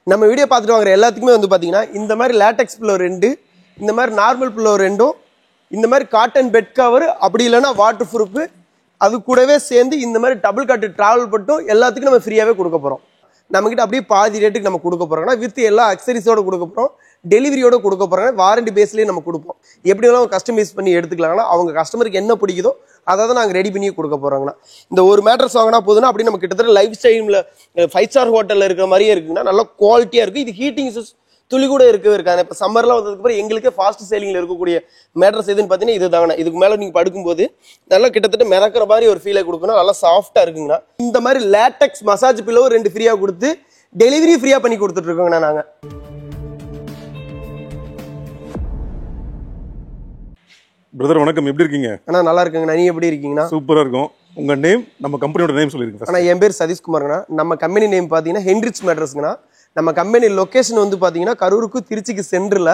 நம்ம வீடியோ பார்த்துட்டு வாங்குற எல்லாத்துக்குமே வந்து பார்த்தீங்கன்னா இந்த மாதிரி லேட்டெக்ஸ் பில்லோ 2, இந்த மாதிரி நார்மல் பில்லோ 2, இந்த மாதிரி காட்டன் பெட் கவர், அப்படி இல்லைன்னா வாட்டர் ப்ரூஃப், அது கூடவே சேர்ந்து இந்த மாதிரி டபுள் காட்டு டிராவல் பட்டும் எல்லாத்துக்கும் நம்ம ஃப்ரீயாகவே கொடுக்க போகிறோம். நம்மகிட்ட அப்படியே பாதி ரேட்டுக்கு நம்ம கொடுக்க போகிறோம்னா வித் எல்லா அக்சரிஸோட கொடுக்க போகிறோம், டெலிவரியோட கொடுக்க போகிறோம், வாரண்டி பேஸ்லேயே நம்ம கொடுப்போம். எப்படி வேணாலும் கஸ்டமைஸ் பண்ணி எடுத்துக்கலாங்கன்னா அவங்க கஸ்டமருக்கு என்ன பிடிக்குதோ அதை தான் நாங்கள் ரெடி பண்ணி கொடுக்க போகிறோங்கண்ணா. இந்த ஒரு மேட்ரஸ் வாங்கினா போதுன்னா அப்படி நம்ம கிட்டத்தட்ட லைஃப் ஸ்டைலில் 5 ஸ்டார் ஹோட்டலில் இருக்கிற மாதிரியே இருக்குங்கன்னா நல்லா குவாலிட்டியாக இருக்குது. இது ஹீட்டிங் துளி கூட இருக்கவே இருக்காங்க. இப்போ சம்மர்லாம் வந்ததுக்கப்புறம் எங்களுக்கே ஃபாஸ்ட் சேலிங்கில் இருக்கக்கூடிய மேட்ரஸ் எதுன்னு பார்த்தீங்கன்னா இது தாங்கண்ணா. இதுக்கு மேலே நீங்கள் படுக்கும்போது நல்லா கிட்டத்தட்ட மிதக்கிற மாதிரி ஒரு ஃபீலை கொடுக்கணும், நல்லா சாஃப்டாக இருக்குங்கண்ணா. இந்த மாதிரி லேட்டெக்ஸ் மசாஜ் பில்லோ 2 ஃப்ரீயாக கொடுத்து டெலிவரி ஃப்ரீயாக பண்ணி கொடுத்துட்ருக்கோங்கண்ணா நாங்கள். பிரதர் வணக்கம், எப்படி இருக்கீங்க? அண்ணா நல்லா இருக்குங்கண்ணா, நீ எப்படி இருக்கீங்கண்ணா? சூப்பராக இருக்கும். உங்கள் நேம், நம்ம கம்பெனியோட நேம் சொல்லிருக்கீங்க. அண்ணா என் பேர் சதீஷ்குமார்ங்கண்ணா. நம்ம கம்பெனி நேம் பார்த்தீங்கன்னா ஹென்ரிச் மேட்ரஸ்ங்கண்ணா. நம்ம கம்பெனி லொக்கேஷன் வந்து பார்த்தீங்கன்னா கரூருக்கு திருச்சிக்கு சென்டரில்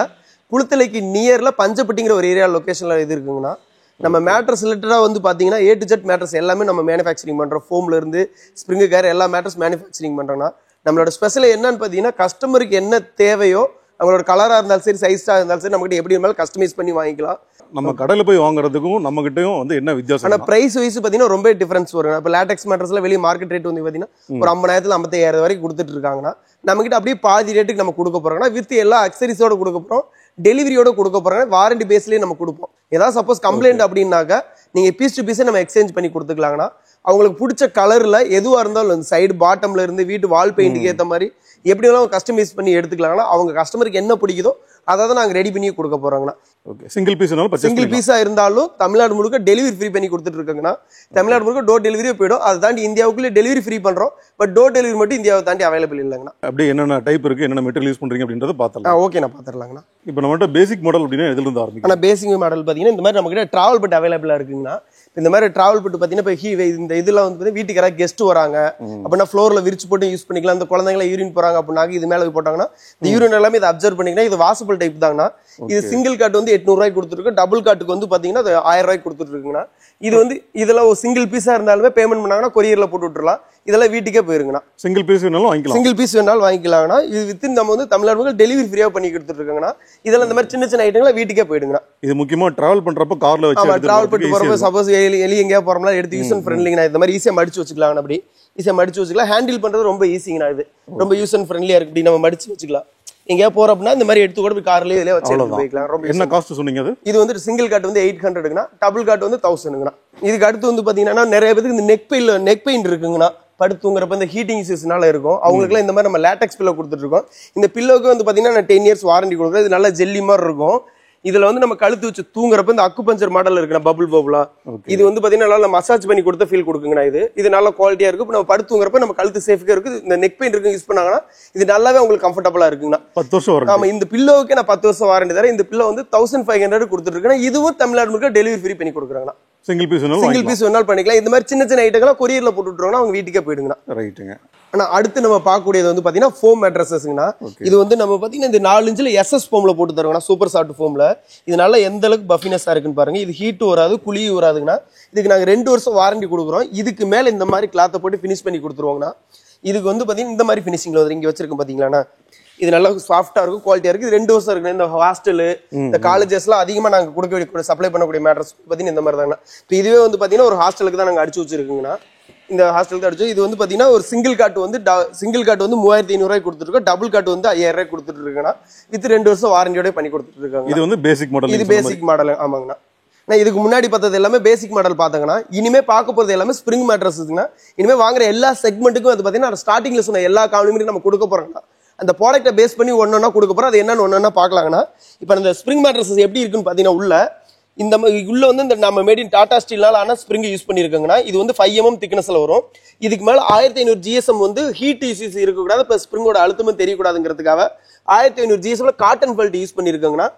குளுத்தலைக்கு நியரில் பஞ்சப்பட்டிங்கிற ஒரு ஏரியா லொக்கேஷனில் இது இருக்குங்கண்ணா. நம்ம மேட்ரஸ் ரிலேட்டடாக வந்து பார்த்தீங்கன்னா A to Z மேட்ரஸ் எல்லாமே நம்ம மேனுஃபேக்சரிங் பண்ணுறோம். ஃபோம்லேருந்து ஸ்ப்ரிங்கு கேர் எல்லா மேட்ரஸ் மேனுஃபேக்சரிங் பண்ணுறோம்னா நம்மளோட ஸ்பெஷல் என்னன்னு பார்த்தீங்கன்னா கஸ்டமருக்கு என்ன தேவையோ அவங்களோட கலராக இருந்தாலும் சரி சைஸாக இருந்தாலும் சரி நம்மகிட்ட எப்படி இருந்தாலும் கஸ்டமைஸ் பண்ணி வாங்கிக்கலாம். நம்ம கடையில் போய் வாங்குறதுக்கும் நம்ம கிட்டையும் வந்து என்ன வித்தியாசம்? ஆனால் ப்ரைஸ் வைஸ் பார்த்தீங்கன்னா ரொம்ப டிஃபரன்ஸ் வரும். இப்போ லேட்டெக்ஸ் மேட்ரஸ்ல வெளியே மார்க்கெட் ரேட் வந்து பார்த்தீங்கன்னா ஒரு 50,000 55,000 வரைக்கும் கொடுத்துட்டு இருக்காங்கன்னா நம்மகிட்ட அப்படியே பாதி ரேட்டுக்கு நம்ம கொடுக்க போறோம்னா வித் எல்லா அக்சரிஸோட கொடுக்க போறோம், டெலிவரியோட கொடுக்க போறோம், வாரண்டி பேஸ்லேயே நம்ம கொடுப்போம். ஏதாவது சப்போஸ் கம்ப்ளைண்ட் அப்படின்னாக்கா நீங்க பீஸ் டு பீஸே நம்ம எக்ஸ்சேஞ்ச் பண்ணி கொடுத்துக்கலாங்கன்னா அவங்களுக்கு பிடிச்ச கலர்ல எதுவாக இருந்தாலும் சைடு பாட்டம்ல இருந்து வீட்டு வால் பெயிண்ட்டுக்கு ஏற்ற மாதிரி எப்படி வேணாலும் கஸ்டமைஸ் பண்ணி எடுத்துக்கலாங்கன்னா அவங்க கஸ்டமருக்கு என்ன பிடிக்குதோ அதை தான் நாங்கள் ரெடி பண்ணி கொடுக்க போறோங்கண்ணா. ஓகே, சிங்கிள் பீஸா இருந்தாலும் தமிழ்நாடு முழுக்க டெலிவரி ஃப்ரீ பண்ணி கொடுத்துட்டு இருக்காங்கன்னா தமிழ்நாடு முழுக்க டோர் டெலிவரியே போயிடும். அதை தாண்டி இந்தியாவுக்குள்ளே டெலிவரி ஃப்ரீ பண்றோம். பட் டோர் டெலிவரி மட்டும் இந்தியாவை தாண்டி அவைலபிள் இல்லைங்கண்ணா. அப்படியே என்னென்ன டைப் இருக்கு, என்னென்ன மெட்டீரியல் யூஸ் பண்றீங்க அப்படின்றத பார்த்தலாம். ஓகே, நான் பார்த்துடலாங்கண்ணா. இப்போ நம்மகிட்ட பேசிக் மாடல் அப்படின்னா எதுல இருந்து ஆரம்பிக்கும்? ஆனால் பேசிக் மாடல் பார்த்தீங்கன்னா இந்த மாதிரி நம்ம கிட்ட டிராவல் பட் அவைலபிளா இருக்குங்கண்ணா. இந்த மாதிரி டிராவல் பட்டு பார்த்தீங்கன்னா இப்போ இந்த இதெல்லாம் வந்து வீட்டுக்கு யாராவது கெஸ்ட் வராங்க அப்படின்னா ஃப்ளோரில் விரிச்சு போட்டு யூஸ் பண்ணிக்கலாம். இந்த குழந்தைங்கள யூரின் போறாங்க அப்படின்னாக்க இது மேலே போட்டாங்கன்னா இந்த யூரின் எல்லாமே இதை அப்சர்வ் பண்ணிக்கலாம். இது வாசபிள் டைப் தாங்கண்ணா. இது சிங்கிள் காட் வந்து 800 ரூபாய்க்கு கொடுத்துருக்கு, டபுள் காட்டுக்கு வந்து பாத்தீங்கன்னா 1000 ரூபாய்க்கு கொடுத்துட்டு இருக்குங்கண்ணா. இது வந்து இதெல்லாம் ஒரு சிங்கிள் பீஸா இருந்தாலுமே பேமெண்ட் பண்ணாங்கன்னா கொரியர்ல போட்டு விட்டுறலாம். இதெல்லாம் வீட்டுக்கே போயிருங்கண்ணா. சிங்கிள் பீஸ் வேணாலும் வாங்கிக்கலாம். சிங்கிள் பீஸ் வேணாலும் வாங்கிக்கலாங்கண்ணா. இது வித்தின் நம்ம வந்து தமிழ்நாடு டெலிவரி ஃப்ரீயா பண்ணி கொடுத்துட்டு இருக்காங்கண்ணா. இதெல்லாம் இந்த மாதிரி சின்ன சின்ன ஐட்டங்களா வீட்டுக்கே போயிடுங்கண்ணா. இது முக்கியமா டிராவல் பண்றப்ப கார்ல வச்சு டிராவல் பண்ணிட்டு போறப்ப சப்போஸ் எலி எங்கேயா போறோம்னா எடுத்து யூஸ் அண்ட் ஃப்ரெண்ட்லிங்கண்ணா. இந்த மாதிரி ஈஸியா மடிச்சு வச்சுக்கலாம். அப்படி ஈஸியா மடிச்சு வச்சுக்கலாம். ஹேண்டில் பண்றது ரொம்ப ஈஸிங்கண்ணா. இது ரொம்ப யூஸ் அண்ட் ஃப்ரெண்ட்லியா இருக்கு. நம்ம மடிச்சு வச்சுக்கலாம். எங்கேயா போறோம் அப்படின்னா இந்த மாதிரி எடுத்து கூட கார்லயே இதுல வச்சு போய்க்கலாம். ரொம்ப என்ன காஸ்ட் சொன்னீங்க? இது வந்து சிங்கிள் காட் வந்து 800ங்கண்ணா, டபுள் காட் வந்து 1000ங்கண்ணா. இதுக்கு அடுத்து வந்து பாத்தீங்கன்னா நிறைய பேருக்கு இந்த நெக் பெயின் இருக்குங்கண்ணா. படுத்து தூங்குறப்ப இந்த ஹீட்டிங் இஷ்யூஸ்னால இருக்கும். அவங்களுக்குலாம் இந்த மாதிரி நம்ம லேட்டெக்ஸ் பில்லோ கொடுத்துட்டு இருக்கோம். இந்த பில்லோக்கு வந்து பாத்தீங்கன்னா 10 இயர்ஸ் வாரண்டி கொடுக்குறோம். இது நல்லா ஜெல்லி மாதிரி இருக்கும். இதுல வந்து நம்ம கழுத்து வச்சு தூங்குறப்ப இந்த அக்குபஞ்சர் மாடல் இருக்கு பபுள் பபுளா. இது வந்து பாத்தீங்கன்னா நல்லா மசாஜ் பண்ணி கொடுத்த ஃபீல் கொடுக்குங்கண்ணா. இது நல்ல குவாலிட்டியா இருக்கு. நம்ம படுத்து தூங்குறப்ப நம்ம கழுத்து சேஃப்கா இருக்கு. இந்த நெக் பெயின் இருக்கு யூஸ் பண்ணாங்கன்னா இது நல்லாவே உங்களுக்கு கம்ஃபர்டபுளா இருக்குங்கண்ணா. 10 வருஷம் வரும். ஆமா, இந்த பில்லோவுக்கு நான் 10 வருஷம் வாரண்டி தரேன். இந்த பில்லோ வந்து 1500 கொடுத்துட்டு இருக்கேன். இதுவும் தமிழ்நாடு முழுக்க டெலிவரி ஃப்ரீ பண்ணி கொடுக்குறாங்கண்ணா. சிங்கிள் பீஸ் வேணாலும் பண்ணிக்கலாம். இந்த மாதிரி சின்ன சின்ன ஐட்டங்கள்லாம் கொரியர்ல போட்டு விட்டுருவாங்கன்னா அவங்க வீட்டுக்கே போயிடுங்கண்ணா. ரைட்டுங்க. ஆனா அடுத்து நம்ம பார்க்கக்கூடியது வந்து பாத்தீங்கன்னா ஃபோம் மேட்ரஸஸ்ங்கண்ணா. இது வந்து நம்ம பாத்தீங்கன்னா இந்த 4 இன்ச்சில் SS ஃபோம்ல போட்டு தருவாங்கண்ணா. சூப்பர் சாஃப்ட் ஃபோம்ல இது நல்லா எந்த அளவுக்கு பஃபினஸா இருக்குன்னு பாருங்க. இது ஹீட் வராது, குளியும் வராதுங்கண்ணா. இதுக்கு நாங்க 2 வருஷம் வாரண்டி கொடுக்குறோம். இதுக்கு மேல இந்த மாதிரி கிளாத்தை போட்டு ஃபினிஷ் பண்ணி கொடுத்துருவாங்கண்ணா. இதுக்கு வந்து பாத்தீங்கன்னா இந்த மாதிரி ஃபினிஷிங்ல வந்து இங்க வச்சிருக்கோம் பாத்தீங்களாண்ணா. இது நல்லா சாஃப்டா இருக்கும், குவாலிட்டியா இருக்கு. இது 2 வருஷம் இருக்கு. இந்த ஹாஸ்டல் இந்த காலேஜஸ்லாம் அதிகமா நாங்க கொடுக்க சப்ளை பண்ணக்கூடிய மேட்ரஸ் பாத்தீங்கன்னா இந்த மாதிரி தாங்கண்ணா. இப்போ இதுவே வந்து பாத்தீங்கன்னா ஒரு ஹாஸ்டலுக்கு தான் நாங்க அடிச்சு வச்சிருக்கோங்கண்ணா. இந்த ஹாஸ்டலுக்கு அடிச்சு இது வந்து பாத்தீங்கன்னா ஒரு சிங்கிள் காட் வந்து 3500 ரூபாய் கொடுத்துருக்கோம், டபுள் காட் வந்து 5000 ரூபாய் கொடுத்துட்டு இருக்கேன்னா வித் 2 வருஷம் வாரண்டியோட பண்ணி கொடுத்துட்டு இருக்காங்க. இது வந்து பேசிக் மாடல். இது பேசிக் மாடல். ஆமாங்கண்ணா. நான் இதுக்கு முன்னாடி பார்த்தது எல்லாமே பேசிக் மாடல் பார்த்தாங்கன்னா இனிமே பார்க்க போறது எல்லாமே ஸ்ப்ரிங் மேட்ரஸ்னா இனிமே வாங்குற எல்லா செக்மெண்ட்டுக்கும் வந்து பாத்தீங்கன்னா ஸ்டார்டிங்ல சொன்ன எல்லா காம்ப்ளிமெண்ட்டும் நம்ம கொடுக்க போறோம்னா அந்த ப்ராடக்ட்டை பேஸ் பண்ணி ஒன்னொன்னா கொடுக்க போறோம். அது என்னன்னு ஒன்னொன்னா பார்க்கலாங்கண்ணா. இப்போ இந்த ஸ்ப்ரிங் மேட்ரஸஸ் எப்படி இருக்குன்னு பாத்தீங்கன்னா உள்ள வந்து இந்த நம்ம மேட் இன் டாடா ஸ்டீல்னால ஆனா ஸ்ப்ரிங் யூஸ் பண்ணிருக்காங்கன்னா இது வந்து 5 mm திக்னஸ்ல வரும். இதுக்கு மேல 1500 GSM வந்து ஹீட் இஷ்யூஸ் இருக்கக்கூடாது, பிளஸ் ஸ்ப்ரிங்கோட அழுத்தமும் தெரியக்கூடாதுங்கிறதுக்காக 1500 GSM காட்டன் பெல்ட் யூஸ் பண்ணிருக்காங்கன்னா.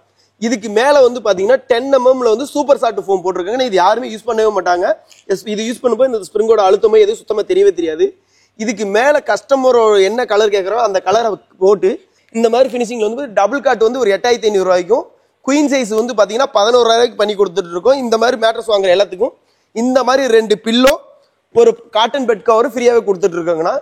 இதுக்கு மேல வந்து பாத்தீங்கன்னா 10 mm வந்து சூப்பர் சாஃப்ட் ஃபோம் போட்டிருக்காங்க. இது யாருமே யூஸ் பண்ணவே மாட்டாங்க. இது யூஸ் பண்ணும்போது இந்த ஸ்ப்ரிங்கோட அழுத்தமே எதுவும் சுத்தமா தெரியவே தெரியாது. இதுக்கு மேல கஸ்டமரோட என்ன கலர் கேட்கறோம் அந்த கலரை போட்டு இந்த மாதிரி ஃபினிஷிங்ல வந்து டபுள் காட் வந்து ஒரு 8500 ரூபாய்க்கும், குயின் சைஸ் வந்து பாத்தீங்கன்னா 11,000 ரூபாய்க்கு பண்ணி கொடுத்துட்டு இருக்கோம். இந்த மாதிரி மேட்ரஸ் வாங்குற எல்லாத்துக்கும் இந்த மாதிரி 2 பில்லோ ஒரு காட்டன் பெட் கவர் ஃப்ரீயாவே கொடுத்துட்டு இருக்காங்கண்ணா.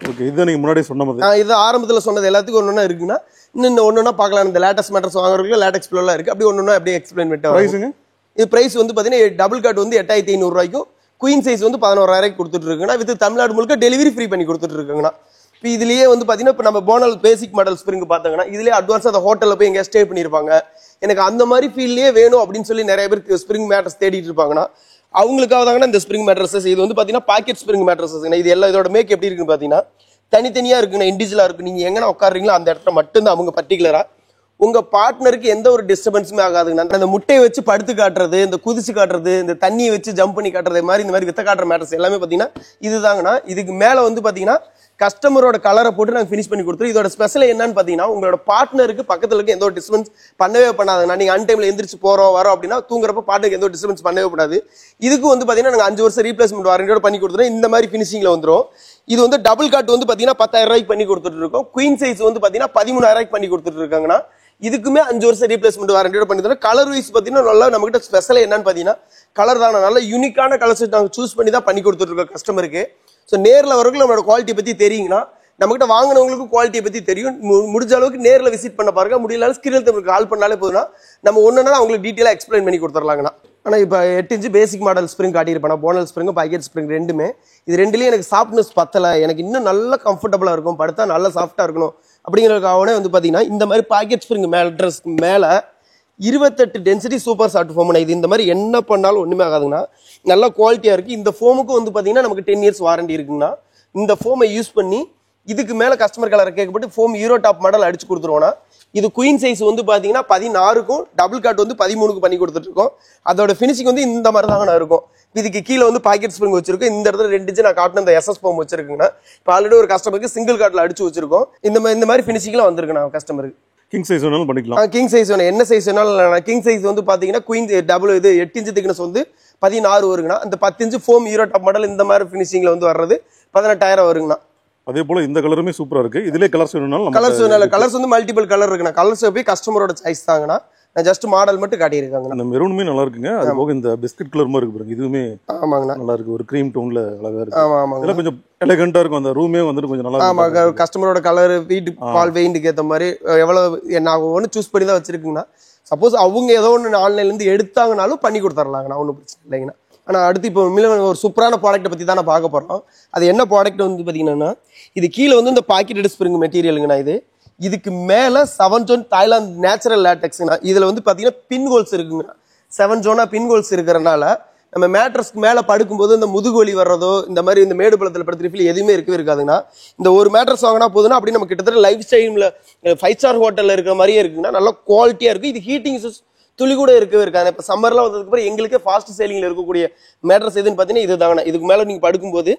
ஓகே, இத நீங்க முன்னாடி சொன்ன மாதிரி இது ஆரம்பத்துல சொன்னது எல்லாத்துக்கும் ஒன்னொன்னா இருக்குன்னா இன்னும் ஒன்னொன்னா பார்க்கலாம். இந்த லேட்டஸ்ட் மேட்டர்ஸ் வாங்குறதுக்கு லேட்டக்ஸ் பிளோலாம் இருக்கு. அப்படி ஒன்னொன்னா அப்படியே எக்ஸ்பிளைன் பண்ணிட்டு பிரைஸுங்க. இது பிரைஸ் வந்து பாத்தீங்கன்னா டபுள் காட் வந்து 8500 ரூபாய்க்கும், குயின் சைஸ் வந்து 11000 கொடுத்துட்டு இருக்குன்னா வித் தமிழ்நாடு முழுக்க டெலிவரி ஃப்ரீ பண்ணி கொடுத்துட்டு இருக்காங்கண்ணா. இப்போ இதுலயே வந்து பாத்தீங்கன்னா இப்போ நம்ம போனல் பேசிக் மாடல் ஸ்ப்ரிங் பார்த்தாங்கன்னா இதுலயே அட்வான்ஸ் அந்த ஹோட்டல்ல போய் எங்க ஸ்டே பண்ணிருப்பாங்க, எனக்கு அந்த மாதிரி ஃபீல்ட்லயே வேணும் அப்படின்னு சொல்லி நிறைய பேர் ஸ்ப்ரிங் மேட்டர்ஸ் தேடிட்டு இருப்பாங்கன்னா அவங்களுக்காக தாங்கன்னா இந்த ஸ்ப்ரிங் மேட்ரஸஸ். இது வந்து பாத்தீங்கன்னா பாக்கெட் ஸ்ப்ரிங் மேட்ரஸஸ். இது எல்லாம் இதோட மேக் எப்படி இருக்குன்னு பாத்தீங்கன்னா தனித்தனியா இருக்குண்ணா, இண்டிவிஜுவலா இருக்கு. நீங்க எங்கன்னா உட்காடுறீங்களோ அந்த இடத்துல மட்டும்தான் அவங்க பர்டிகுலரா உங்க பார்ட்னருக்கு எந்த ஒரு டிஸ்டர்பன்ஸுமே ஆகாதுங்க. அந்த முட்டையை வச்சு படுத்து காட்டுறது, இந்த குதிச்சு காட்டுறது, இந்த தண்ணியை வச்சு ஜம்ப் பண்ணி காட்டுறது மாதிரி இந்த மாதிரி வித்த காட்டுற மேட்டர்ஸ் எல்லாமே பாத்தீங்கன்னா இதுதாங்கண்ணா. இதுக்கு மேல வந்து பாத்தீங்கன்னா கஸ்டமரோட கலரை போட்டு நாங்க ஃபினிஷ் பண்ணி கொடுத்துருவோம். இதோட ஸ்பெஷல் என்னன்னு பாத்தீங்கன்னா உங்களோட பார்ட்னருக்கு பக்கத்துல இருக்க எந்த ஒரு டிஸ்டர்பன்ஸ் பண்ணவே பண்ணாதுங்க. நீங்க அன் டைம்ல எந்திரிச்சு போறோம் வரோம் அப்படின்னா தூங்குறப்ப பார்ட்னருக்கு எந்த ஒரு டிஸ்டர்பன்ஸ் பண்ணவே கூடாது. இதுக்கு வந்து பாத்தீங்கன்னா நாங்க 5 வருஷம் ரீப்ளேஸ்மெண்ட் வாரண்டியோட பண்ணி கொடுத்துருவோம். இந்த மாதிரி ஃபினிஷிங்ல வந்துரும். இது வந்து டபுள் காட் வந்து பாத்தீங்கன்னா 10000 ரூபாய்க்கு பண்ணி கொடுத்துட்டு இருக்கோம். குயின் சைஸ் வந்து பாத்தீங்கன்னா 13000 ரூபாய்க்கு பண்ணி கொடுத்துட்டு இருக்காங்கன்னா இதுக்குமே 5 வருஷம் ரீப்ளேஸ்மெண்ட் வாரண்டியோட பண்ணி தரோம். கலர் வைஸ் பாத்தீங்கன்னா நல்லா நம்ம கிட்ட ஸ்பெஷல் என்னன்னு பாத்தீங்கன்னா கலர் தான் நல்ல யூனிக்கான கலர்ஸ் நாங்க சூஸ் பண்ணி தான் பண்ணி கொடுத்துட்டு இருக்கோம் கஸ்டமருக்கு. ஸோ நேரில் வரவங்களுக்கு நம்மளோட குவாலிட்டி பத்தி தெரியுங்கன்னா நம்மகிட்ட வாங்கினவங்களுக்கு குவாலிட்டியை பத்தி தெரியும். முடிஞ்ச அளவுக்கு நேரில் விசிட் பண்ண பாருங்க. முடியல ஸ்கிரீன் தமிழுக்கு கால் பண்ணாலே போதுன்னா நம்ம ஒன்றுனா அவங்களுக்கு டீட்டெயிலாக எக்ஸ்பிளைன் பண்ணி கொடுத்துடலாங்கண்ணா. ஆனால் இப்போ 8 இன்ச்சு பேசிக் மாடல் ஸ்ப்ரிங் காட்டியிருப்பேன், போனல் ஸ்ப்ரிங் பாக்கெட் ஸ்ப்ரிங் ரெண்டுமே. இது ரெண்டுலேயும் எனக்கு சாஃப்ட்னஸ் பத்தலை, எனக்கு இன்னும் நல்ல கம்ஃபர்டபுளாக இருக்கும், படுத்தா நல்லா சாஃப்டாக இருக்கணும் அப்படிங்கிறதுக்காகவே வந்து பார்த்தீங்கன்னா இந்த மாதிரி பாக்கெட் ஸ்ப்ரிங் மேட்ரஸ்க்கு மேலே 28 டென்சிட்டி சூப்பர் சாஃப்ட் ஃபோம்னா இது இந்த மாதிரி என்ன பண்ணாலும் ஒன்றுமே ஆகாதுங்கண்ணா. நல்ல குவாலிட்டியாக இருக்குது. இந்த ஃபோமுக்கும் வந்து பார்த்தீங்கன்னா நமக்கு 10 இயர்ஸ் வாரண்டி இருக்குங்கண்ணா. இந்த ஃபோமை யூஸ் பண்ணி இதுக்கு மேலே கஸ்டமர் கலரை கேட்கப்பட்டு ஃபோம் ஹீரோ டாப் மாடல் அடிச்சு கொடுத்துருவோம்னா இது குயின் சைஸ் வந்து பார்த்தீங்கன்னா 16க்கும் டபுள் காட் வந்து 13க்கு பண்ணி கொடுத்துட்டு இருக்கோம். அதோட ஃபினிஷிங் வந்து இந்த மாதிரி தாங்க இருக்கும். இதுக்கு கீழே வந்து பாக்கெட் ஸ்ப்ரிங் வச்சிருக்கோம். இந்த இடத்துல 2 இன்ச்சு நான் காட்டின இந்த எஸ்எஸ் ஃபோம் வச்சிருக்குங்கண்ணா. இப்போ ஆல்ரெடி ஒரு கஸ்டமருக்கு சிங்கிள் காட்டில் அடிச்சு வச்சிருக்கோம். இந்த மாதிரி ஃபினிஷிங்லாம் வந்திருக்குண்ணா கஸ்டமருக்கு. கிங் சைஸ் வேணாலும் பண்ணிக்கலாம். கிங் சைஸ் வேணும், என்ன சைஸ் வேணாலும். கிங் சைஸ் வந்து பாத்தீங்கன்னா குயின் டபுள் இது 8 இன்ச்சு திக்னஸ் வந்து 16 வருங்கண்ணா. அந்த 10 inch foam Hero top model இந்த மாதிரி ஃபினிஷிங்ல வந்து வர்றது 18000 வருங்கண்ணா. அதே போல இந்த கலருமே சூப்பரா இருக்கு. இதுலயே கலர்ஸ் வேணும்னாலும் கலர்ஸ் வந்து மல்டிபிள் கலர் இருக்குண்ணா. கலர்ஸ் போய் கஸ்டமரோட சாய்ஸ் தாங்கண்ணா. நான் ஜஸ்ட் மாடல் மட்டும் காட்டியிருக்காங்க. அந்த மெரூனுமே நல்லா இருக்குங்க. அது போக இந்த பிஸ்கட் கலர் மாதிரி இருக்கு பாருங்க, இதுவுமே ஆமாங்கண்ணா நல்லா இருக்கு. ஒரு கிரீம் டோன்ல அழகா இருக்கு. ஆமா ஆமாங்க, இதெல்லாம் கொஞ்சம் எலகண்டா இருக்கும். அந்த ரூமே வந்துட்டு கொஞ்சம் நல்லா ஆமா. கஸ்டமரோட கலர் வீட்டு பால் வெயின்ட்டுக்கு ஏற்ற மாதிரி எவ்வளவு நான் ஒன்று சூஸ் பண்ணி தான் வச்சிருக்குங்கண்ணா. சப்போஸ் அவங்க ஏதோ ஒன்று ஆன்லைன்ல இருந்து எடுத்தாங்கனாலும் பண்ணி கொடுத்துர்லாங்கண்ணா, ஒன்றும் பிரச்சனை இல்லைங்கண்ணா. ஆனால் அடுத்து இப்போ ஒரு சூப்பரான ப்ராடக்ட்டை பற்றி தான் நான் பார்க்க போகிறோம். அது என்ன ப்ராடக்ட் வந்து பார்த்தீங்கன்னா இது கீழே வந்து இந்த பாக்கெட் ஸ்ப்ரிங் மெட்டீரியலுங்கண்ணா. இதுக்கு மேலே 7 ஜோன் தாய்லாந்து நேச்சுரல் லேட்டெக்ஸ்ங்கண்ணா. இதில் வந்து பார்த்தீங்கன்னா பின் ஹோல்ஸ் இருக்குங்கண்ணா. 7 ஜோனா பின் ஹோல்ஸ் இருக்கிறனால நம்ம மேட்ரஸ்க்கு மேலே படுக்கும்போது இந்த முதுகுவலி வர்றதோ இந்த மாதிரி இந்த மேடு பள்ளத்தில் படுத்துற ஃபீல் எதுவுமே இருக்கவே இருக்காதுங்கண்ணா. இந்த ஒரு மேட்ரஸ் வாங்கினா போதுன்னா அப்படி நம்ம கிட்டத்தட்ட லைஃப் ஸ்டைலில் 5 ஸ்டார் ஹோட்டலில் இருக்கிற மாதிரியே இருக்குங்கண்ணா. நல்லா குவாலிட்டியாக இருக்குது. இது ஹீட்டிங் துளி கூட இருக்கவே இருக்காங்க. இப்போ சம்மர்லாம் வந்ததுக்கு அப்புறம் எங்களுக்கே ஃபாஸ்ட் சேலிங்ல இருக்கக்கூடிய மேட்ரஸ் எதுன்னு பார்த்தீங்கன்னா இது தாங்கண்ணா. இதுக்கு மேலே நீங்கள் படுக்கும்போது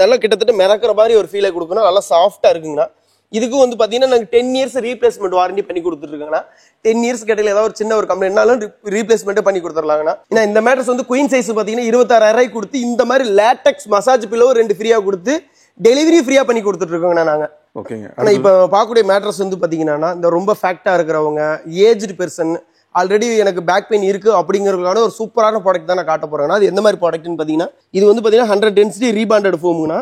நல்லா கிட்டத்தட்ட மிதக்கிற மாதிரி ஒரு ஃபீலை கொடுக்கணும். நல்லா சாஃப்டாக இருக்குங்கண்ணா. இதுக்கும் வந்து பார்த்தீங்கன்னா நாங்கள் 10 இயர்ஸ் ரீப்ளேஸ்மெண்ட் வாரண்டி பண்ணி கொடுத்துருக்காங்கண்ணா. 10 இயர்ஸ் கேட்டல ஏதாவது ஒரு சின்ன ஒரு கம்ப்ளைண்ட்னாலும் ரீப்ளேஸ்மெண்ட் பண்ணி கொடுத்துடலாங்கண்ணா. ஏன்னா இந்த மேட்ரஸ் வந்து குயின் சைஸ் பார்த்தீங்கன்னா 26000 ரூபாய் கொடுத்து இந்த மாதிரி லேட்டெக்ஸ் மசாஜ் பில்லோ 2 ஃப்ரீயாக கொடுத்து டெலிவரி ஃப்ரீயாக பண்ணி கொடுத்துட்டு இருக்கோங்கண்ணா நாங்கள். ஓகேங்க. ஆனால் இப்போ பார்க்கக்கூடிய மேட்ரஸ் வந்து பார்த்தீங்கன்னா இந்த ரொம்ப ஃபேக்டாக இருக்கிறவங்க, ஏஜ்டு பெர்சன், ஆல்ரெடி எனக்கு பேக் பெயின் இருக்கு அப்படிங்கிறதுக்கான ஒரு சூப்பரான ப்ராடக்ட் தான் நான் காட்ட போறேன். அது எந்த மாதிரி ப்ராடக்ட்னு பார்த்தீங்கன்னா இது வந்து பார்த்தீங்கன்னா 100 டென்சிட்டி ரீபாண்டட் ஃபோம்னா.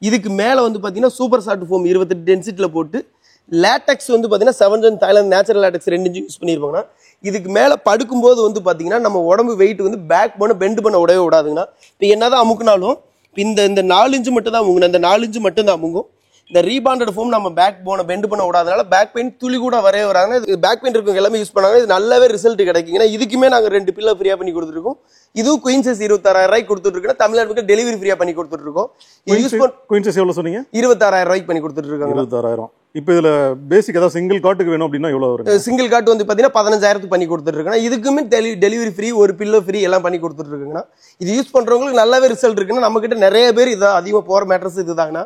இதுக்கு மேலே வந்து பார்த்தீங்கன்னா சூப்பர் சாஃப்ட் ஃபோம் 28 டென்சிட்டியில் போட்டு லேட்டெக்ஸ் வந்து பார்த்தீங்கன்னா 7 zone Thailand natural latex 2 inch use பண்ணியிருப்பாங்கன்னா இதுக்கு மேலே படுக்கும்போது வந்து பார்த்தீங்கன்னா நம்ம உடம்பு வெயிட் வந்து பேக் போன பெண்ட் பண்ண விடவே விடாதுங்கன்னா. இப்போ என்னதான் அமுக்குனாலும் இந்த 4 இன்ச்சு மட்டும் தான் அமுங்கணும். இந்த 4 இன்ச்சு மட்டும் தான் அமுங்கும். இந்த ரீபாண்டட் ஃபோம் நம்ம பேக் போன பெண்ட் பண்ண விடாதனால பேக் பெயின் துளி கூட வரவே வராங்க. இது பேக் பெயின் இருக்கவங்க எல்லாமே யூஸ் பண்ணாங்க. இது நல்லாவே ரிசல்ட் கிடைக்குங்க. இதுக்குமே நாங்கள் 2 பில்லோ ஃப்ரீயா பண்ணி கொடுத்துருக்கோம். இதுவும் குயின் சைஸ் 26000 ரூபாய்க்கு கொடுத்துட்டு இருக்கோம். தமிழ்நாட்டுக்கு டெலிவரி ஃப்ரீயா பண்ணி கொடுத்துட்டு இருக்கோம். குயின் சைஸ் எவ்வளவு சொன்னீங்க? 26000 ரூபாய்க்கு பண்ணி கொடுத்துட்டு இருக்காங்க. 26000. இப்போ இதுல பேசிக் ஏதாவது சிங்கிள் காட்டுக்கு வேணும் அப்படின்னா எவ்வளவு வரும்? சிங்கிள் காட்டு வந்து பாத்தீங்கன்னா 15000 பண்ணி கொடுத்துட்டு இருக்கேன். இதுக்குமே டெலிவரி ஃப்ரீ, ஒரு பில்லோ ஃப்ரீ எல்லாம் பண்ணி கொடுத்துட்டு இருக்குங்கன்னா இது யூஸ் பண்றவங்களுக்கு நல்லாவே ரிசல்ட் இருக்குன்னா. நம்ம கிட்ட நிறைய பேர் இதை அதிகமா போற மேட்ரஸ் இதுதாங்கன்னா.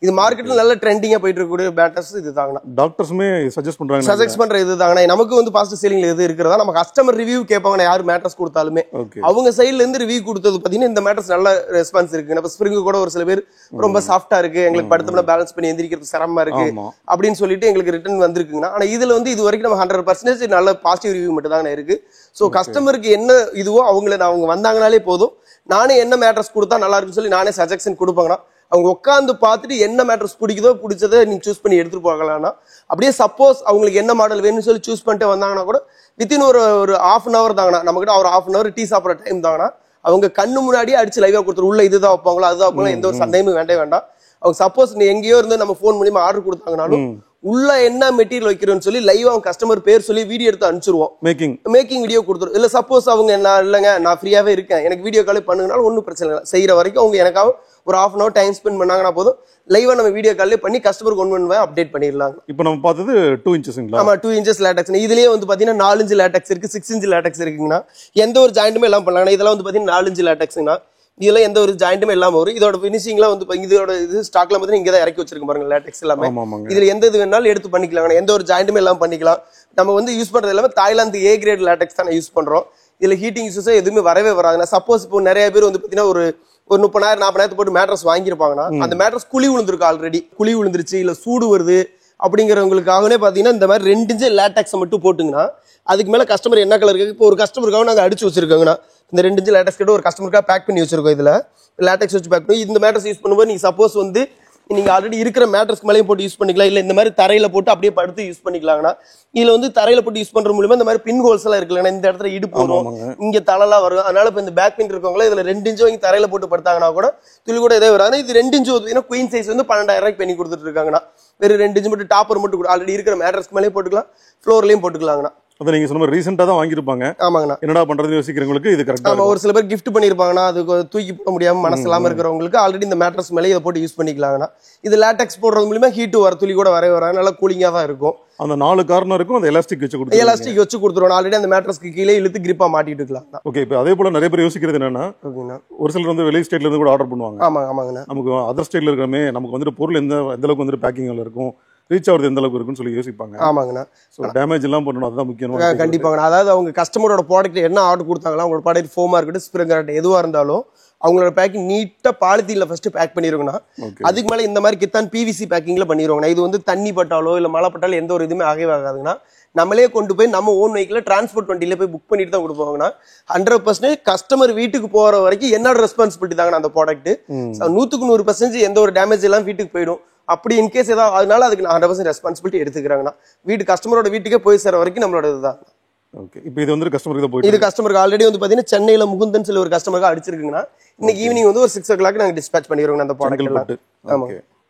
இது மார்க்கெட்ல நல்ல ட்ரெண்டிங்கா போயிட்டு இருக்கக்கூடிய பேட்டர்ஸ் இது தாங்கண்ணா. டாக்டர்ஸுமே சஜஸ்ட் பண்ற இது தாங்கண்ணா. நமக்கு வந்து ஃபாஸ்ட் சேலிங்ல எது இருக்கிறதா நம்ம கஸ்டமர் ரிவ்யூ கேட்பாங்க. யார் மேட்ரஸ் கொடுத்தாலுமே அவங்க சைட்ல இருந்து ரிவ்யூ கொடுத்தது பாத்தீங்கன்னா இந்த மேட்ரஸ் நல்ல ரெஸ்பான்ஸ் இருக்கு. நம்ம ஸ்ப்ரிங் கூட ஒரு சில பேர் ரொம்ப சாஃப்டா இருக்கு, எங்களுக்கு படுத்தோம்னா பேலன்ஸ் பண்ணி எந்திரிக்கிறது சிரமமா இருக்கு அப்படின்னு சொல்லிட்டு எங்களுக்கு ரிட்டர்ன் வந்திருக்குங்கன்னா. ஆனா இதுல வந்து இது வரைக்கும் நம்ம 100% நல்ல பாசிட்டிவ் ரிவ்யூ மட்டும் தாங்க இருக்கு. ஸோ கஸ்டமருக்கு என்ன இதுவோ அவங்க வந்தாங்கனாலே போதும். நானே என்ன மேட்ரஸ் கொடுத்தா நல்லா இருக்குன்னு சொல்லி நானே சஜஷன் கொடுப்பாங்கன்னா அவங்க உட்காந்து பார்த்துட்டு என்ன மேட்ரஸ் பிடிக்குதோ பிடிச்சதை நீங்க சூஸ் பண்ணி எடுத்துட்டு போகலாம்னா அப்படியே சப்போஸ் அவங்களுக்கு என்ன மாடல் வேணும்னு சொல்லி சூஸ் பண்ணிட்டு வந்தாங்கன்னா கூட வித்தின் ஒரு ஹாஃப் அன் அவர் தாங்கண்ணா நம்ம கிட்ட ஒரு ஹாஃப் அன் அவர் டீ சாப்பிட்ற டைம் தாங்கண்ணா அவங்க கண்ணு முன்னாடியே அடிச்சு லைவா கொடுத்துரு உள்ள இதுதான் வைப்பாங்களோ அதுதான் வைப்பாங்களோ எந்த ஒரு சந்தேகமும் வேண்டாம் அவங்க சப்போஸ் நீ எங்கேயோ இருந்து நம்ம போன் மூலியமா ஆர்டர் கொடுத்தாங்கனாலும் உள்ள என்ன மெட்டீரியல் வைக்கிறோம்னு சொல்லி லைவா அவங்க கஸ்டமர் பேர் சொல்லி வீடியோ எடுத்து அனுப்பிச்சிருவோம் மேக்கிங் வீடியோ கொடுத்துரும் இல்ல சப்போஸ் அவங்க என்ன இல்லைங்க நான் ஃப்ரீயாவே இருக்கேன் எனக்கு வீடியோ காலே பண்ணுங்கனாலும் ஒன்றும் பிரச்சனை இல்லை செய்யற வரைக்கும் அவங்க எனக்காக ஒரு half an hour time spend பண்ணாங்கன்னா போதும் லைவா நம்ம வீடியோ காலே பண்ணி கஸ்டமருக்கு ஒன் அப்டேட் பண்ணிடலாம். இப்போ நம்ம பார்த்தது 2 இன்ச்சஸ்ங்களா? ஆமா 2 இன்ச்சஸ் லேட்டக்ஸ். இதுலயே வந்து பாத்தீங்கன்னா 4 இன்ச் லேட்டக்ஸ் இருக்கு, 6 இன்ச் லேட்டக்ஸ் இருக்குங்கண்ணா. எந்த ஒரு ஜாயிண்ட்டுமே எல்லாம் பண்ணலாம். இதெல்லாம் வந்து பாத்தீங்கன்னா 4 இன்ச் லேட்டக்ஸ்ங்கண்ணா. இதெல்லாம் எந்த ஒரு ஜாயிண்ட்டுமே இல்லாம வரும். இதோட பினிஷிங்லாம் வந்து இதோட இது ஸ்டாக்ல பாத்தீங்கன்னா இங்க தான் இறக்கி வச்சிருக்க பாருங்க லேட்டக்ஸ் எல்லாமே. இதுல எந்த இது வேணாலும் எடுத்து பண்ணிக்கலாம். எந்த ஒரு ஜாயிண்ட்டுமே எல்லாம் பண்ணிக்கலாம். நம்ம வந்து யூஸ் பண்றது எல்லாமே தாய்லாந்து A கிரேட் லேட்டக்ஸ் தான் யூஸ் பண்றோம். இதுல ஹீட்டிங் இஷ்யூஸ் எதுவுமே வரவே வராதுண்ணா. சப்போஸ் இப்போ நிறைய பேர் வந்து பாத்தீங்கன்னா ஒரு 30,000 40,000 போட்டு மேட்ரஸ் வாங்கியிருப்பாங்கன்னா அந்த மேட்ரஸ் குழி விழுந்திருக்கு, ஆல்ரெடி குழி விழுந்துருச்சு இல்ல சூடு வருது அப்படிங்கிறவங்களுக்காகவே பாத்தீங்கன்னா இந்த மாதிரி 2 இன்ச் லேட்டக்ஸ் மட்டும் போட்டுங்கன்னா அதுக்கு மேல கஸ்டமர் என்ன கலர் இருக்கு இப்போ ஒரு கஸ்டமருக்காக நாங்க அடிச்சு வச்சிருக்கோங்கண்ணா. இந்த 2 இன்ச் லேட்டக்ஸ் கிட்ட ஒரு கஸ்டமருக்காக பேக் பண்ணி வச்சிருக்கோம். இதுல லேட்டக்ஸ் வச்சு பேக் பண்ணி இந்த மேட்ரஸ் யூஸ் பண்ணும்போது நீங்க சப்போஸ் வந்து நீங்க ஆல்ரெடி இருக்கிற மேட்ரஸ்க்கு மேலேயும் போட்டு யூஸ் பண்ணிக்கலாம், இல்ல இந்த மாதிரி தரையில போட்டு அப்படியே படுத்து யூஸ் பண்ணிக்கலாங்கண்ணா. இதுல வந்து தரையில போட்டு யூஸ் பண்ற மூலமா இந்த மாதிரி பின் ஹோல்ஸ் எல்லாம் இருக்குல்லண்ணா, இந்த இடத்துல இடுப்பு வரும், இங்க தலைலாம் வரும். அதனால இப்ப இந்த பேக் பின் இருக்கவங்களா இதுல 2 இன்ச் வாங்கி தரையில போட்டு படுத்தாங்கன்னா கூட துளி கூட இதே வராது. இது 2 இன்ச் வந்து குயின் சைஸ் வந்து 12,000 ரூபாய்க்கு பண்ணி கொடுத்துட்டு இருக்காங்கண்ணா. வெறும் 2 இன்ச் மட்டும் டாப்பர் மட்டும் ஆல்ரெடி இருக்கிற மேட்ரஸ்க்கு மேலேயும் போட்டுக்கலாம், ஃப்ளோர்லயும் போட்டுக்கலாங்கண்ணா. அத நீங்க சொன்ன ரீசெண்டா தான் வாங்கிருப்பாங்க. ஆமாங்கண்ணா. என்னடா பண்றதுன்னு யோசிக்கிறவங்களுக்கு இது கரெக்ட்டா இருக்கும். ஒரு சில பேர் கிஃப்ட் பண்ணிருப்பாங்கண்ணா, அது தூக்கி போட முடியாம மனசு இல்லாம இருக்கிறவங்களுக்கு ஆல்ரெடி இந்த மேட்ரஸ் மேலே இதை போட்டு யூஸ் பண்ணிக்கலாங்கண்ணா. இது லேட்டக்ஸ் போடுறது மூலமா ஹீட் வர துளி கூட வரவே வராது, நல்லா கூலிங்கா தான் இருக்கும். அந்த 4 கார்னருக்கும் அந்த எலாஸ்டிக் வச்சு கொடுத்துருவோம். எலாஸ்டிக் வச்சு கொடுத்துருவோம். ஆல்ரெடி அந்த மேட்ரஸ்க்கு கீழே இழுத்து கிரிப்பா மாட்டிட்டு இருக்கலாம். ஓகே. இப்போ அதே போல நிறைய பேர் யோசிக்கிறது என்னன்னா, ஒரு சிலர் வந்து வெளி ஸ்டேட்ல இருந்து கூட ஆர்டர் பண்ணுவாங்க. ஆமாங்கண்ணா. நமக்கு அதர் ஸ்டேட்ல இருக்கமே நமக்கு வந்து பொருள் எந்த அளவுக்கு வந்து பேக்கிங்ல இருக்கும், ரீச் ஆகுறது எந்த அளவுக்கு இருக்குன்னு சொல்லி யோசிப்பாங்க. ஆமாங்கண்ணா. சோ டேமேஜ் எல்லாம் பண்ணணும், அதுதான் முக்கியம். கண்டிப்பாங்கண்ணா. அதாவது அவங்க கஸ்டமரோட ப்ராடக்ட் என்ன ஆர்டர் கொடுத்தாங்களோ அவங்களோட ப்ராடக்ட் ஃபோமா இருக்கட்டும் ஸ்ப்ரிங் இருக்கட்டும் எதுவா இருந்தாலும் அவங்களோட பேக்கிங் நீட்டா பாலித்தீன்ல ஃபர்ஸ்ட் பேக் பண்ணிருக்கோம்னா அதுக்கு மேல இந்த மாதிரி கித்தான் PVC பேக்கிங்ல பண்ணிடுவாங்கண்ணா. இது வந்து தண்ணி பட்டாலோ இல்ல மழை பட்டாலோ எந்த ஒரு இதுவுமே ஆகவே ஆகாதுங்கன்னா நம்மளே கொண்டு போய் நம்ம ஓன் வெஹிக்கிள் டிரான்ஸ்போர்ட் வண்டியில போய் புக் பண்ணிட்டு தான் கொடுப்பாங்கன்னா 100% கஸ்டமர் வீட்டுக்கு போற வரைக்கும் என்னோட ரெஸ்பான்சிபிலிட்டி தாங்க அந்த ப்ராடக்ட். 100% எந்த ஒரு டேமேஜ் எல்லாம் வீட்டுக்கு போயிடும். அப்படி இன்கேஸ் ஏதாவது அதனால அதுக்கு 100% ரெஸ்பான்சிபிலிட்டி எடுத்துக்கிறாங்கன்னா வீட்டு கஸ்டமரோட வீட்டுக்கே போய் சேர வரைக்கும் நம்மளோட இதுதான். ஓகே. இப்போ இது வந்து கஸ்டமருக்கு போய் இது கஸ்டமருக்கு ஆல்ரெடி வந்து பாத்தீங்கன்னா சென்னையில முகுந்தன் சொல்லி ஒரு கஸ்டமருக்கு அடிச்சிருக்குங்கன்னா இன்னைக்கு ஈவினிங் வந்து ஒரு 6 o'clock நாங்க டிஸ்பேச் பண்ணிடுவோம் அந்த ப்ராடக்ட் எல்லாம். ஆமா.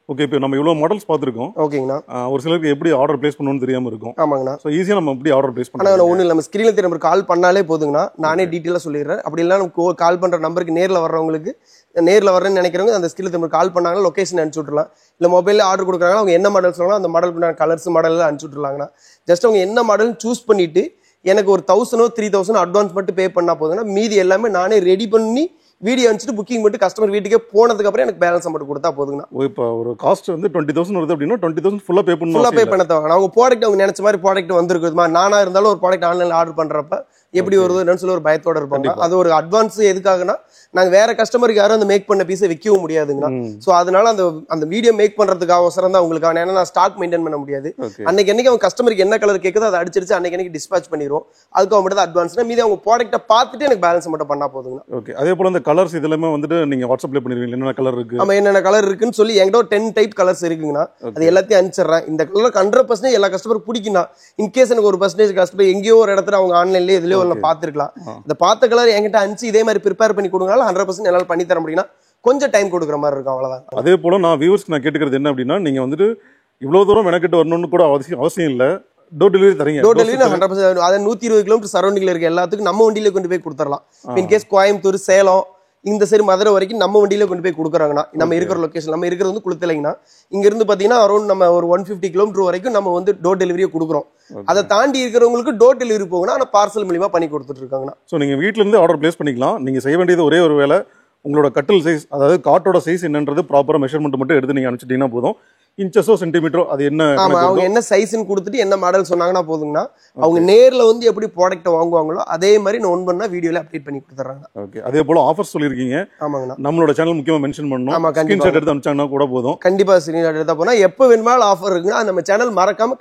ஓகே. இப்போ நம்ம இவ்வளவு மாடல்ஸ் பார்த்திருக்கோம். ஓகேங்கண்ணா. ஒரு சிலருக்கு எப்படி ஆர்டர் பிளேஸ் பண்ணணும்னு தெரியாம இருக்கும். ஆமாங்கண்ணா. சோ ஈஸியா நம்ம எப்படி ஆர்டர் பிளேஸ் பண்ணலாம்? ஆனா ஒண்ணு இல்ல, நம்ம ஸ்கிரீன்ல தெரிய நம்பருக்கு கால் பண்ணாலே போதுங்கண்ணா. நானே டீடைலா சொல்லிடுறேன். அப்படி இல்ல நமக்கு கால் பண்ற நம்பருக்கு நேர்ல வர்றவங்களுக்கு நேர்ல வரேன்னு நினைக்கிறவங்க அந்த ஸ்கிரீன்ல தெரிய கால் பண்ணாங்கன்னா லொகேஷன் அனுப்பிச்சு விட்டுறலாம். இல்ல மொபைல்ல ஆர்டர் கொடுக்குறாங்க அவங்க என்ன மாடல் சொல்றாங்களோ அந்த மாடல் கலர்ஸ் மாடல் அனுப்பிச்சு விட்டுருலாங்கண்ணா. ஜஸ்ட் அவங்க என்ன மாடல் சூஸ் பண்ணிட்டு எனக்கு ஒரு 1000 3000 அட்வான்ஸ் மட்டும் பே பண்ணா போதுங்கன்னா மீதி எல்லாமே நானே ரெடி பண்ணி வீடியோ அனுப்பிச்சிட்டு புக்கிங் மட்டும் கஸ்டமர் வீட்டுக்கே போனதுக்கு அப்புறம் எனக்கு பேலன்ஸ் மட்டும் கொடுத்தா போதுங்கண்ணா. இப்போ ஒரு காஸ்ட் வந்து 20,000 வருது அப்படின்னா 20,000 ஃபுல்லா பே பண்ண தேவை. அவங்க ப்ராடக்ட் அவங்க நினைச்ச மாதிரி ப்ராடக்ட் வந்திருக்குமா. நானா இருந்தாலும் ஒரு ப்ராடக்ட் ஆன்லைன்ல ஆர்டர் பண்றப்ப எப்படி வருதுன்னு சொல்லி ஒரு பயத்தோட இருப்பாங்க. அது ஒரு அட்வான்ஸ் எதுக்காகனா நாங்க வேற கஸ்டமருக்கு யாரும் அந்த மேக் பண்ண பீஸை விற்கவும் முடியாதுங்கண்ணா. சோ அதனால அந்த வீடியோ மேக் பண்றதுக்கு அவசரம் தான் உங்களுக்கு. ஏன்னா நான் ஸ்டாக் மெயின்டைன் பண்ண முடியாது. அன்னைக்கு அவங்க கஸ்டமருக்கு என்ன கலர் கேட்குதோ அதை அடிச்சிருச்சு அன்னைக்கு டிஸ்பேச் பண்ணிடுவோம். அதுக்கு அவங்க மட்டும் அட்வான்ஸ்னா மீதி அவங்க ப்ராடக்ட்டை பார்த்துட்டு எனக்கு பேலன்ஸ் மட்டும் பண்ணா போதுங்கண்ணா. ஓகே. அதே போல இந்த கலர்ஸ் இதெல்லாமே வந்துட்டு நீங்க வாட்ஸ்அப்ல பண்ணிடுவீங்க என்னென்ன கலர் இருக்கு. ஆமா என்னென்ன கலர் இருக்குன்னு சொல்லி என்கிட்ட ஒரு 10 டைப் கலர்ஸ் இருக்குங்கண்ணா. அது எல்லாத்தையும் அனுப்பிச்சிடுறேன். இந்த கலர் 100% எல்லா கஸ்டமருக்கு பிடிக்கும்னா இன்கேஸ் எனக்கு ஒரு % கஸ்டமர் எங்கேயோ ஒரு இடத்துல அவங்க ஆன்லைன்லயே இதுலயோ ஒன்று பார்த்துருக்கலாம். இந்த பார்த்த கலர் என்கிட்ட அனுப்பிச்சு இதே மாதிரி ப்ரிப்பேர் பண்ணி கொடுங்கனால 100% என்னால பண்ணி தர முடியும்னா கொஞ்சம் டைம் கொடுக்குற மாதிரி இருக்கும், அவ்வளவுதான். அதே போல நான் வியூவர்ஸ்க்கு நான் கேட்டுக்கிறது என்ன அப்படின்னா நீங்க வந்துட்டு இவ்வளவு தூரம் மெனக்கிட்டு வரணும்னு கூட அவசியம் இல்ல. டோர் டெலிவரி தரீங்க. Door delivery 100%. அதாவது 120 கிலோமீட்டர் சரௌண்டிங்ல இருக்க எல்லாத்துக்கும் நம்ம வண்டியில கொண்டு போய் கொடுத்துடலாம். இன்கேஸ் கோயம்புத்தூர் சேலம் இந்த சைடு மதுரை வரைக்கும் நம்ம வண்டியில கொண்டு போய் கொடுக்குறாங்கன்னா நம்ம இருக்கிற லொகேஷன் நம்ம இருக்கிறது வந்து குளித்தலைங்கன்னா இங்க இருந்து பாத்தீங்கன்னா அரௌண்ட் நம்ம ஒரு 150 கிலோமீட்டர் வரைக்கும் நம்ம வந்து டோர் டெலிவரியை கொடுக்குறோம். அதை தாண்டி இருக்கிறவங்களுக்கு டோர் டெலிவரி போகணும் ஆனா பார்சல் மூலியமா பண்ணி கொடுத்துட்டு இருக்காங்கன்னா. ஸோ நீங்க வீட்ல இருந்து ஆர்டர் பிளேஸ் பண்ணிக்கலாம். நீங்க செய்ய வேண்டியது ஒரே ஒரு வேலை, உங்களோட கட்டில் சைஸ் அதாவது காட்டோட சைஸ் என்னன்றது ப்ராப்பரா மெஷர்மெண்ட் மட்டும் எடுத்து நீங்க அனுப்பிச்சிட்டீங்கன்னா போதும். இன்ச்சஸோ சென்டிமீட்டரோ அது என்ன ஆமா கணக்கு அவங்க வருதோ, என்ன சைஸ்ன்னு கொடுத்துட்டு என்ன மாடல் சொன்னாங்கன்னா போதுங்கண்ணா. அவங்க நேர்ல வந்து எப்படி ப்ராடக்ட் வாங்குவாங்களோ அதே மாதிரி நோன் பண்ணா வீடியோல அப்டேட் பண்ணி கொடுத்துறாங்க. ஓகே. அதே போல ஆஃபர்ஸ் சொல்லியிருக்கீங்க, ஆமாங்கண்ணா. நம்மளோட சேனல் முக்கியமா மென்ஷன் ஆமா, பண்ணணும். கண்டிப்பா. ஸ்கிரீன்ஷாட் எடுத்து அனுப்பிச்சாங்கன்னா கூட போதும். கண்டிப்பா ஸ்கிரீன்ஷாட் எடுத்தா போனா எப்ப வேணுமாலும் ஆஃபர் இருக்குன்னா நம்ம சேனல் மறக்காம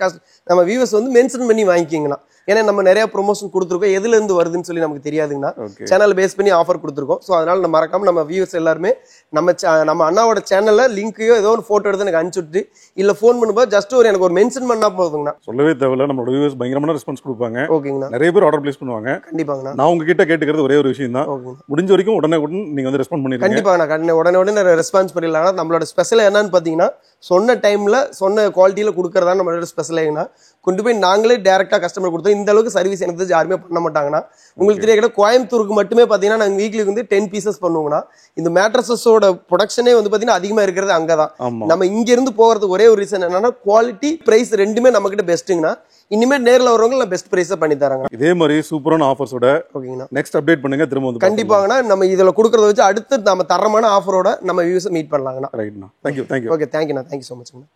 நம்ம வியூவர்ஸ் வந்து மென்ஷன் பண்ணி வாங்கிக்கிங்கண்ணா. ஏன்னா நம்ம நிறைய ப்ரொமோஷன் கொடுத்துருக்கோம், எதுல இருந்து வருதுன்னு சொல்லி நமக்கு தெரியாதுங்கண்ணா. ஓகே. சேனல் பேஸ் பண்ணி ஆஃபர் கொடுத்துருக்கோம். ஸோ அதனால நம்ம மறக்காம நம்ம வியூவர்ஸ் எல்லாருமே நம்ம அண்ணாவோட சேனல்ல லிங்கையோ ஏதோ ஒரு போட்டோ எடுத்து எனக்கு அனுப்பிச்சுட்டு இல்ல ஃபோன் பண்ணும்போது ஜஸ்ட் எனக்கு ஒரு மென்ஷன் பண்ணா போதுங்கண்ணா. சொல்லவே தேவையில்ல, நம்மளோட வியூவர்ஸ் பயங்கரமான ரெஸ்பான்ஸ் கொடுப்பாங்க. ஓகேங்கண்ணா. நிறைய பேர் ஆர்டர் பிளேஸ் பண்ணுவாங்க. கண்டிப்பாங்கண்ணா. நான் உங்ககிட்ட கேட்டுக்கிறது ஒரே ஒரு விஷயம் தான், ஓகேங்க. முடிஞ்ச வரைக்கும் உடனே நீங்க வந்து ரெஸ்பாண்ட் பண்ணிருக்கீங்க. கண்டிப்பாங்கண்ணா. உடனே ரெஸ்பான்ஸ் பண்ணிடலாம்னா நம்மளோட ஸ்பெஷல் என்னன்னு பாத்தீங்கன்னா சொன்ன டைம்ல சொன்ன குவாலிட்டியில கொடுக்கறதா நம்மளோட ஸ்பெஷல் ஆகுனா கொண்டு போய் நாங்களே டைரக்டா கஸ்டமர் கொடுத்தோம். இந்த அளவுக்கு சர்வீஸ் எனக்கு தெரிஞ்சு யாருமே பண்ண மாட்டாங்கன்னா. உங்களுக்கு தெரிய கோயம்புத்தூருக்கு மட்டுமே பாத்தீங்கன்னா நாங்க வீக்லி வந்து 10 பீசஸ் பண்ணுவோம்னா இந்த மேட்ரஸஸோட ப்ரொடக்ஷனே வந்து பாத்தீங்கன்னா அதிகமா இருக்கிறது அங்கதான். ஆமா. நம்ம இங்க இருந்து போறதுக்கு ஒரே ஒரு ரீசன் என்னன்னா குவாலிட்டி பிரைஸ் ரெண்டுமே நம்ம கிட்ட பெஸ்ட்டுங்கண்ணா. இனிமே நேர்ல வரவங்க பெஸ்ட் பிரைஸா பண்ணி தராங்க. இதே மாதிரி சூப்பரான ஆஃபர்ஸோட ஓகேங்கண்ணா. நெக்ஸ்ட் அப்டேட் பண்ணுங்க, திரும்ப வந்து கண்டிப்பாங்கண்ணா. நம்ம இதுல கொடுக்கறத வச்சு அடுத்து நம்ம தரமான ஆஃபரோட நம்ம வியூஸ் மீட் பண்ணலாங்கண்ணா. ரைட்ண்ணா. தேங்க்யூ. ஓகே, தேங்க்யூண்ணா. Thank you so மச்ங்கண்ணா.